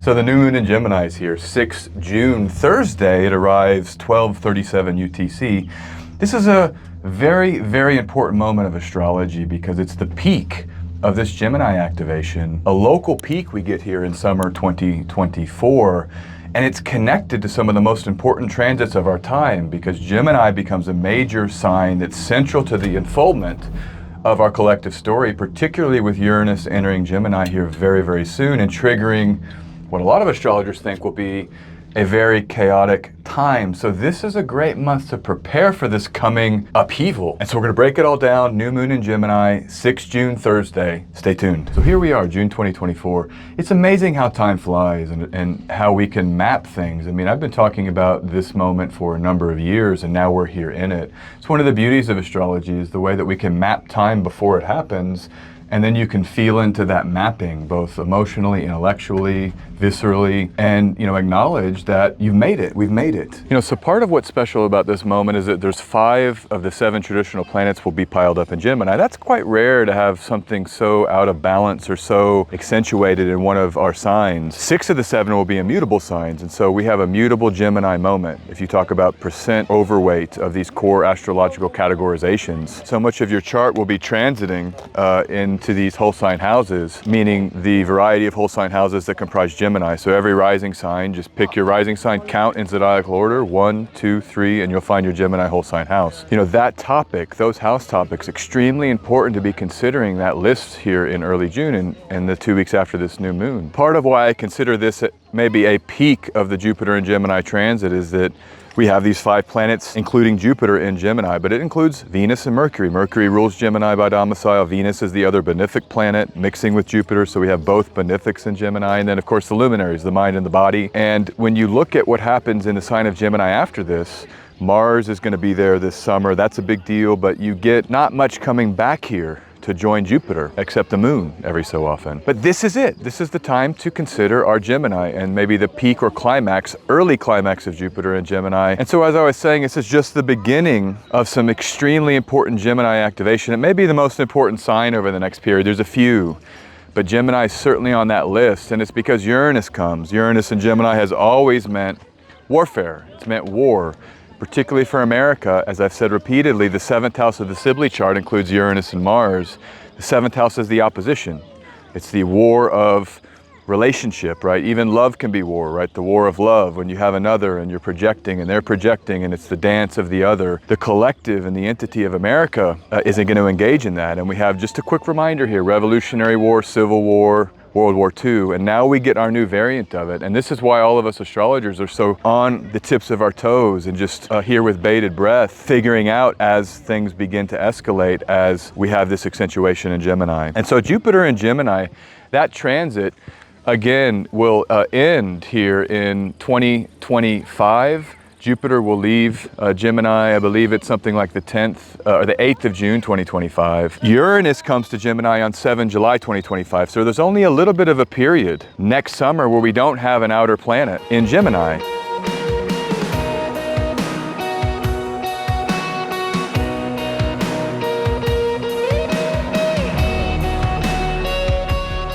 So the new moon in Gemini is here, 6 June, Thursday. It arrives 12:37 UTC. This is a very, very important moment of astrology because it's the peak of this Gemini activation, a local peak we get here in summer 2024. And it's connected to some of the most important transits of our time because Gemini becomes a major sign that's central to the unfoldment of our collective story, particularly with Uranus entering Gemini here very, very soon and triggering what a lot of astrologers think will be a very chaotic time. So this is a great month to prepare for this coming upheaval. And so we're going to break it all down. New moon in Gemini, 6 June, Thursday. Stay tuned. So here we are, June 2024. It's amazing how time flies and how we can map things. I mean, I've been talking about this moment for a number of years and now we're here in it. It's one of the beauties of astrology is the way that we can map time before it happens. And then you can feel into that mapping, both emotionally, intellectually, viscerally, and acknowledge that you've made it, we've made it. So part of what's special about this moment is that there's 5 of the 7 traditional planets will be piled up in Gemini. That's quite rare to have something so out of balance or so accentuated in one of our signs. 6 of the 7 will be immutable signs, and so we have a mutable Gemini moment. If you talk about percent overweight of these core astrological categorizations, so much of your chart will be transiting into these whole sign houses, meaning the variety of whole sign houses that comprise Gemini. So every rising sign, just pick your rising sign, count in zodiacal order, 1, 2, 3, and you'll find your Gemini whole sign house. That topic, those house topics, extremely important to be considering that list here in early June and the 2 weeks after this new moon. Part of why I consider this maybe a peak of the Jupiter and Gemini transit is that we have these 5 planets, including Jupiter in Gemini, but it includes Venus and Mercury. Mercury rules Gemini by domicile. Venus is the other benefic planet mixing with Jupiter. So we have both benefics in Gemini. And then of course the luminaries, the mind and the body. And when you look at what happens in the sign of Gemini after this, Mars is going to be there this summer. That's a big deal, but you get not much coming back here to join Jupiter, except the moon every so often. But this is it. This is the time to consider our Gemini and maybe the peak or climax, early climax of Jupiter in Gemini. And so as I was saying, this is just the beginning of some extremely important Gemini activation. It may be the most important sign over the next period. There's a few, but Gemini is certainly on that list. And it's because Uranus comes. Uranus in Gemini has always meant warfare. It's meant war. Particularly for America, as I've said repeatedly, the 7th house of the Sibley chart includes Uranus and Mars. The 7th house is the opposition. It's the war of relationship, right? Even love can be war, right? The war of love, when you have another and you're projecting and they're projecting and it's the dance of the other. The collective and the entity of America isn't going to engage in that. And we have just a quick reminder here, Revolutionary War, Civil War, World War II, and now we get our new variant of it. And this is why all of us astrologers are so on the tips of our toes and just here with bated breath, figuring out as things begin to escalate as we have this accentuation in Gemini. And so Jupiter in Gemini, that transit, again, will end here in 2025. Jupiter will leave Gemini, I believe it's something like the 10th or the 8th of June 2025. Uranus comes to Gemini on 7 July 2025. So there's only a little bit of a period next summer where we don't have an outer planet in Gemini.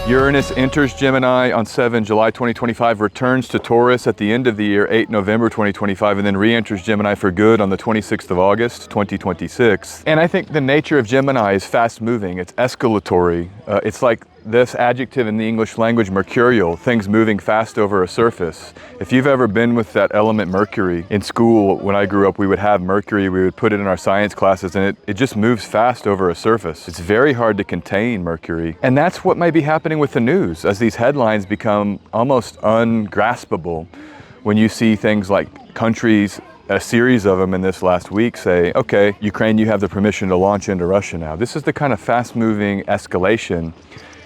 Uranus enters Gemini on 7 July 2025, returns to Taurus at the end of the year, 8 November 2025, and then re-enters Gemini for good on the 26th of August 2026. And I think the nature of Gemini is fast-moving. It's escalatory. It's like this adjective in the English language, mercurial, things moving fast over a surface. If you've ever been with that element Mercury, in school when I grew up we would have Mercury, we would put it in our science classes and it just moves fast over a surface. It's very hard to contain Mercury. And that's what might be happening with the news as these headlines become almost ungraspable. When you see things like countries, a series of them in this last week say, okay, Ukraine, you have the permission to launch into Russia now. This is the kind of fast-moving escalation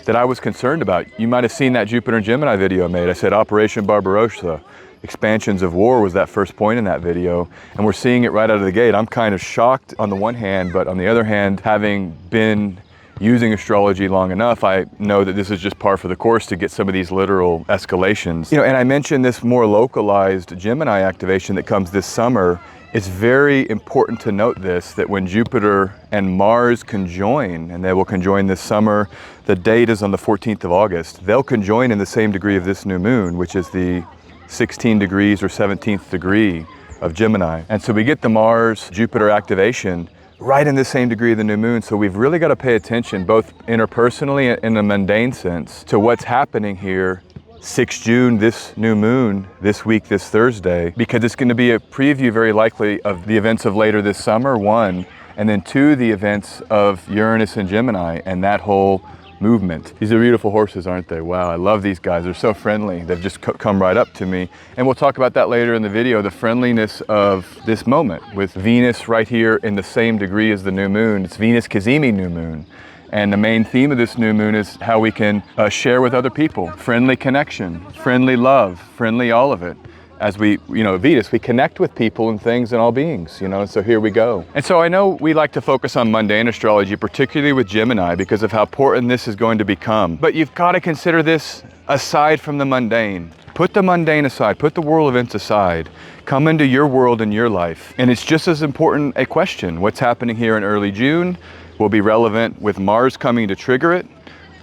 that I was concerned about. You might have seen that Jupiter and Gemini video I made. I said Operation Barbarossa, expansions of war was that first point in that video. And we're seeing it right out of the gate. I'm kind of shocked on the one hand, but on the other hand, having been using astrology long enough, I know that this is just par for the course to get some of these literal escalations. And I mentioned this more localized Gemini activation that comes this summer It's very important to note this, that when Jupiter and Mars conjoin, and they will conjoin this summer, the date is on the 14th of August, they'll conjoin in the same degree of this new moon, which is the 16 degrees or 17th degree of Gemini. And so we get the Mars-Jupiter activation right in the same degree of the new moon. So we've really got to pay attention, both interpersonally and in a mundane sense, to what's happening here 6 June, this new moon, this week, this Thursday, because it's going to be a preview very likely of the events of later this summer, 1, and then 2, the events of Uranus and Gemini and that whole movement. These are beautiful horses, aren't they? Wow, I love these guys. They're so friendly. They've just come right up to me. And we'll talk about that later in the video, the friendliness of this moment with Venus right here in the same degree as the new moon. It's Venus Cazimi new moon. And the main theme of this new moon is how we can share with other people. Friendly connection, friendly love, friendly all of it. As we, Venus, we connect with people and things and all beings, so here we go. And so I know we like to focus on mundane astrology, particularly with Gemini, because of how important this is going to become. But you've got to consider this aside from the mundane. Put the mundane aside, put the world events aside. Come into your world and your life. And it's just as important a question. What's happening here in early June will be relevant with Mars coming to trigger it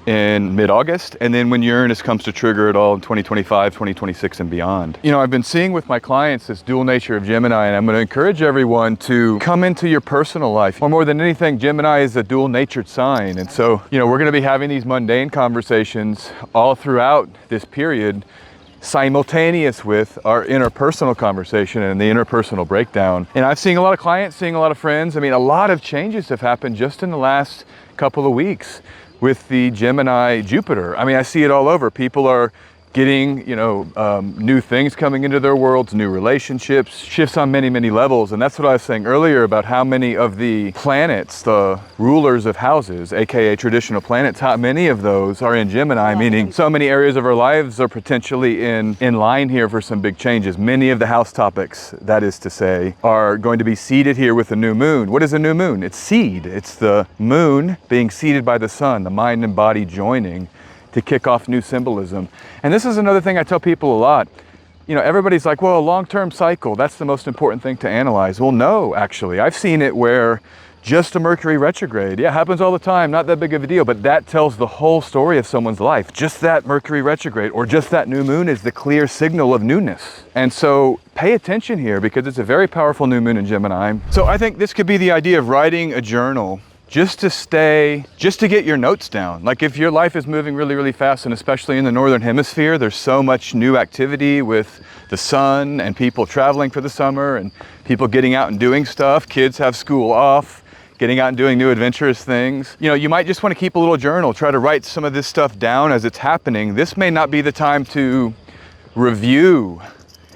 in mid-August, and then when Uranus comes to trigger it all in 2025, 2026 and beyond. I've been seeing with my clients this dual nature of Gemini, and I'm going to encourage everyone to come into your personal life. Or more than anything, Gemini is a dual-natured sign, and so, we're going to be having these mundane conversations all throughout this period, simultaneous with our interpersonal conversation and the interpersonal breakdown. And I've seen a lot of clients, seeing a lot of friends. A lot of changes have happened just in the last couple of weeks with the Gemini Jupiter. I see it all over. People are getting, new things coming into their worlds, new relationships, shifts on many, many levels. And that's what I was saying earlier about how many of the planets, the rulers of houses, AKA traditional planets, how many of those are in Gemini, meaning so many areas of our lives are potentially in line here for some big changes. Many of the house topics, that is to say, are going to be seeded here with the new moon. What is a new moon? It's seed. It's the moon being seeded by the sun, the mind and body joining to kick off new symbolism. And this is another thing I tell people a lot. Everybody's like, well, a long-term cycle, that's the most important thing to analyze. Well, no, actually. I've seen it where just a Mercury retrograde, happens all the time, not that big of a deal, but that tells the whole story of someone's life. Just that Mercury retrograde or just that new moon is the clear signal of newness. And so pay attention here because it's a very powerful new moon in Gemini. So I think this could be the idea of writing a journal just to get your notes down. Like if your life is moving really, really fast, and especially in the Northern Hemisphere, there's so much new activity with the sun and people traveling for the summer and people getting out and doing stuff. Kids have school off, getting out and doing new adventurous things. You might just want to keep a little journal, try to write some of this stuff down as it's happening. This may not be the time to review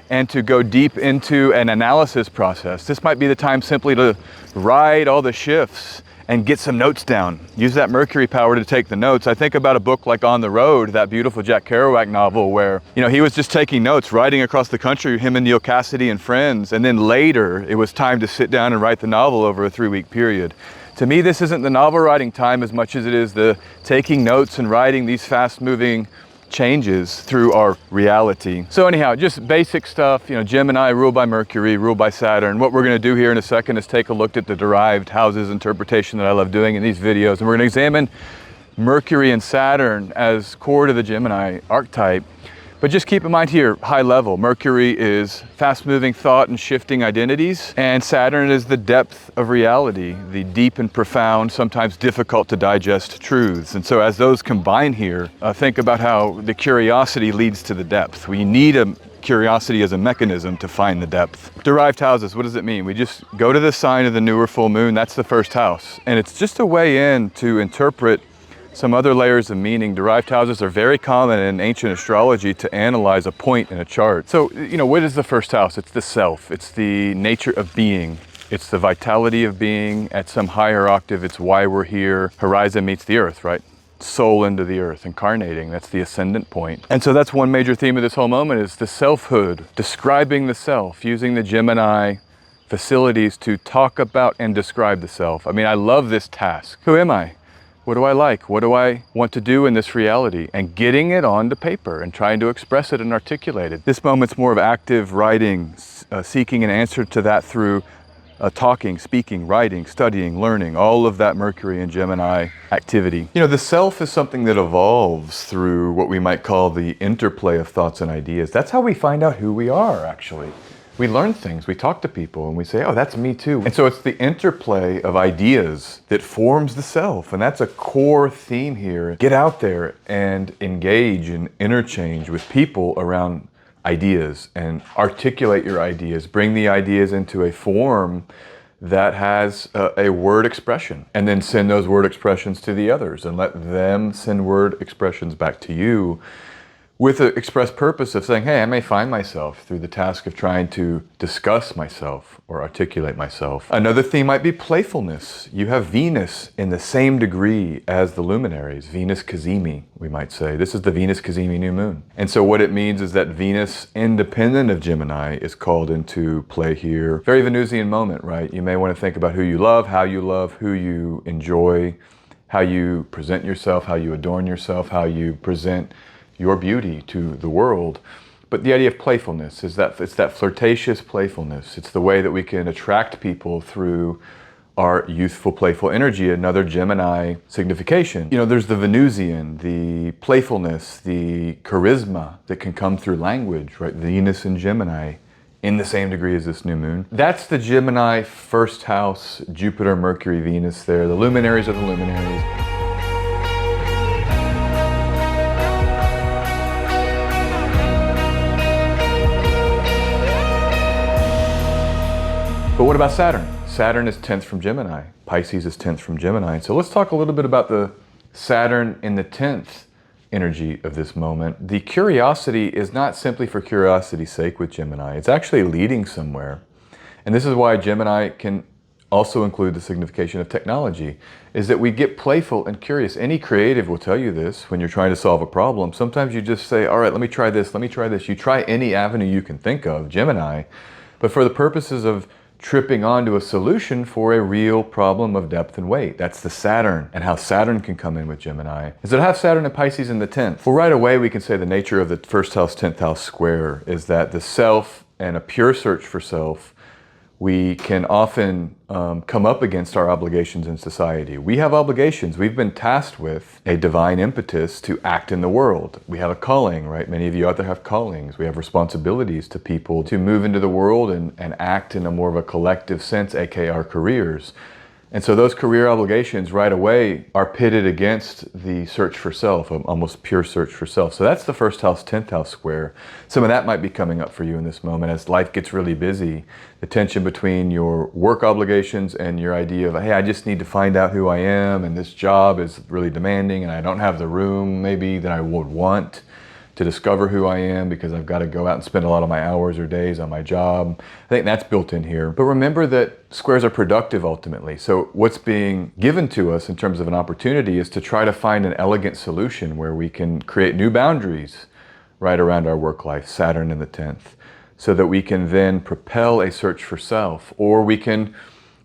and to go deep into an analysis process. This might be the time simply to ride all the shifts and get some notes down. Use that Mercury power to take the notes. I think about a book like On the Road, that beautiful Jack Kerouac novel where, he was just taking notes, riding across the country, him and Neil Cassidy and friends, and then later it was time to sit down and write the novel over a 3-week period. To me, this isn't the novel writing time as much as it is the taking notes and writing these fast-moving changes through our reality. So anyhow, just basic stuff, Gemini ruled by Mercury, ruled by Saturn. What we're going to do here in a second is take a look at the derived houses interpretation that I love doing in these videos. And we're going to examine Mercury and Saturn as core to the Gemini archetype. But just keep in mind here, high level, Mercury is fast-moving thought and shifting identities, and Saturn is the depth of reality, the deep and profound, sometimes difficult to digest truths. And so as those combine here, think about how the curiosity leads to the depth. We need a curiosity as a mechanism to find the depth. Derived houses, what does it mean? We just go to the sign of the new or full moon, that's the first house. And it's just a way in to interpret some other layers of meaning. Derived houses are very common in ancient astrology to analyze a point in a chart. So, what is the first house? It's the self. It's the nature of being. It's the vitality of being. At some higher octave, it's why we're here. Horizon meets the earth, right? Soul into the earth, incarnating. That's the ascendant point. And so that's one major theme of this whole moment is the selfhood, describing the self, using the Gemini facilities to talk about and describe the self. I love this task. Who am I? What do I like? What do I want to do in this reality? And getting it onto paper and trying to express it and articulate it. This moment's more of active writing, seeking an answer to that through talking, speaking, writing, studying, learning, all of that Mercury and Gemini activity. You know, the self is something that evolves through what we might call the interplay of thoughts and ideas. That's how we find out who we are, actually. We learn things, we talk to people, and we say, oh, that's me too. And so it's the interplay of ideas that forms the self, and that's a core theme here. Get out there and engage and interchange with people around ideas and articulate your ideas, bring the ideas into a form that has a word expression, and then send those word expressions to the others and let them send word expressions back to you with the express purpose of saying, hey, I may find myself through the task of trying to discuss myself or articulate myself. Another theme might be playfulness. You have Venus in the same degree as the luminaries, Venus Cazimi, we might say. This is the Venus Cazimi new moon. And so what it means is that Venus, independent of Gemini, is called into play here. Very Venusian moment, right? You may want to think about who you love, who you enjoy, how you present yourself, how you adorn yourself, how you present your beauty to the world. But the idea of playfulness is that it's that flirtatious playfulness. It's the way that we can attract people through our youthful, playful energy, another Gemini signification. You know, there's the Venusian, the playfulness, the charisma that can come through language, right? Venus and Gemini in the same degree as this new moon. That's the Gemini first house, Jupiter, Mercury, Venus there. The luminaries are the luminaries. But what about Saturn? Saturn is 10th from Gemini. Pisces is 10th from Gemini. So let's talk a little bit about the Saturn in the 10th energy of this moment. The curiosity is not simply for curiosity's sake with Gemini. It's actually leading somewhere. And this is why Gemini can also include the signification of technology, is that we get playful and curious. Any creative will tell you this when you're trying to solve a problem. Sometimes you just say, all right, let me try this, let me try this. You try any avenue you can think of, Gemini, but for the purposes of tripping onto a solution for a real problem of depth and weight. That's the Saturn, and how Saturn can come in with Gemini. Is it have Saturn and Pisces in the 10th? Well, right away we can say the nature of the first house, 10th house square is that the self and a pure search for self, we can often come up against our obligations in society. We have obligations. We've been tasked with a divine impetus to act in the world. We have a calling, right? Many of you out there have callings. We have responsibilities to people to move into the world and act in a more of a collective sense, aka our careers. And so those career obligations right away are pitted against the search for self, almost pure search for self. So that's the first house, 10th house square. Some of that might be coming up for you in this moment as life gets really busy. The tension between your work obligations and your idea of, hey, I just need to find out who I am, and this job is really demanding, and I don't have the room maybe that I would want to discover who I am because I've got to go out and spend a lot of my hours or days on my job. I think that's built in here. But remember that squares are productive ultimately. So what's being given to us in terms of an opportunity is to try to find an elegant solution where we can create new boundaries right around our work life, Saturn in the 10th, so that we can then propel a search for self, or we can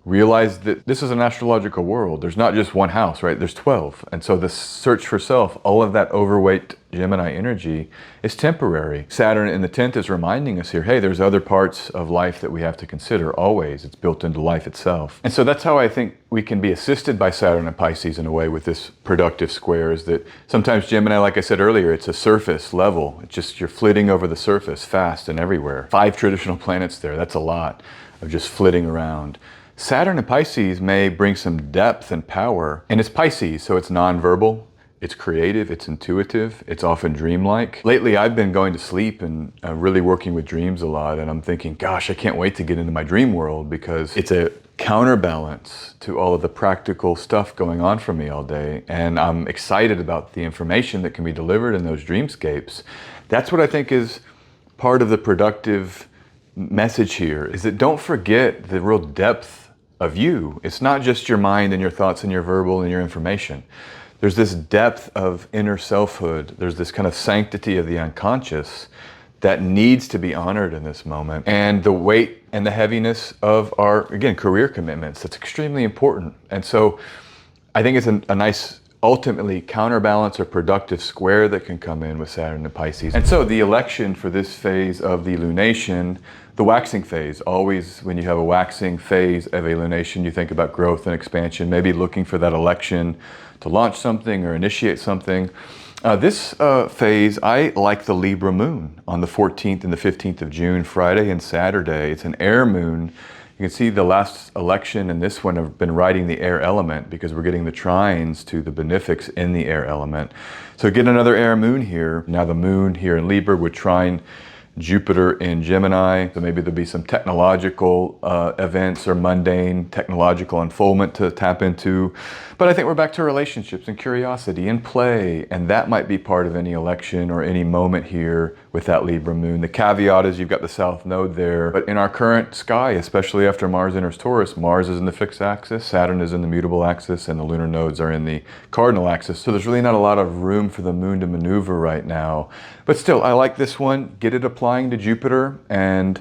realize that this is an astrological world. There's not just one house, right? There's 12. And so the search for self, all of that overweight Gemini energy is temporary. Saturn in the 10th is reminding us here, hey, there's other parts of life that we have to consider always. It's built into life itself. And so that's how I think we can be assisted by Saturn and Pisces in a way with this productive square, is that sometimes Gemini, like I said earlier, it's a surface level. It's just you're flitting over the surface fast and everywhere. 5 traditional planets there, that's a lot of just flitting around. Saturn and Pisces may bring some depth and power, and it's Pisces, so it's nonverbal, it's creative, it's intuitive, it's often dreamlike. Lately, I've been going to sleep and really working with dreams a lot, and I'm thinking, gosh, I can't wait to get into my dream world because it's a counterbalance to all of the practical stuff going on for me all day, and I'm excited about the information that can be delivered in those dreamscapes. That's what I think is part of the productive message here, is that don't forget the real depth of you. It's not just your mind and your thoughts and your verbal and your information. There's this depth of inner selfhood. There's this kind of sanctity of the unconscious that needs to be honored in this moment. And the weight and the heaviness of our, again, career commitments, that's extremely important. And so I think it's a nice ultimately counterbalance or productive square that can come in with Saturn and Pisces. And so the election for this phase of the lunation, the waxing phase, always when you have a waxing phase of a lunation, you think about growth and expansion, maybe looking for that election to launch something or initiate something. This phase, I like the Libra moon on the 14th and the 15th of June, Friday and Saturday. It's an air moon. You can see the last election and this one have been riding the air element because we're getting the trines to the benefics in the air element. So get another air moon here. Now the moon here in Libra would trine Jupiter in Gemini, so maybe there'll be some technological events or mundane technological unfoldment to tap into. But I think we're back to relationships and curiosity and play, and that might be part of any election or any moment here with that Libra moon. The caveat is you've got the South Node there, but in our current sky, especially after Mars enters Taurus, Mars is in the fixed axis, Saturn is in the mutable axis, and the lunar nodes are in the cardinal axis. So there's really not a lot of room for the moon to maneuver right now. But still, I like this one. Get it applying to Jupiter, and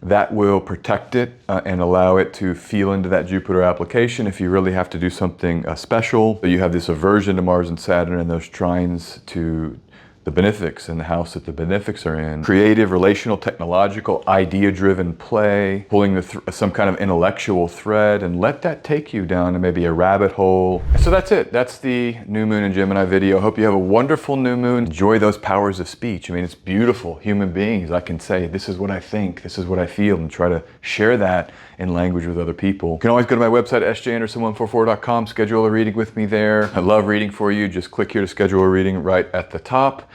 that will protect it and allow it to feel into that Jupiter application if you really have to do something special. So you have this aversion to Mars and Saturn and those trines to the benefics and the house that the benefics are in. Creative, relational, technological, idea-driven play, pulling some kind of intellectual thread, and let that take you down to maybe a rabbit hole. So that's it. That's the new moon in Gemini video. Hope you have a wonderful new moon. Enjoy those powers of speech. I mean, it's beautiful. Human beings, I can say, this is what I think, this is what I feel, and try to share that in language with other people. You can always go to my website, sjanderson144.com, schedule a reading with me there. I love reading for you. Just click here to schedule a reading right at the top.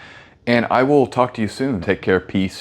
And I will talk to you soon. Take care. Peace.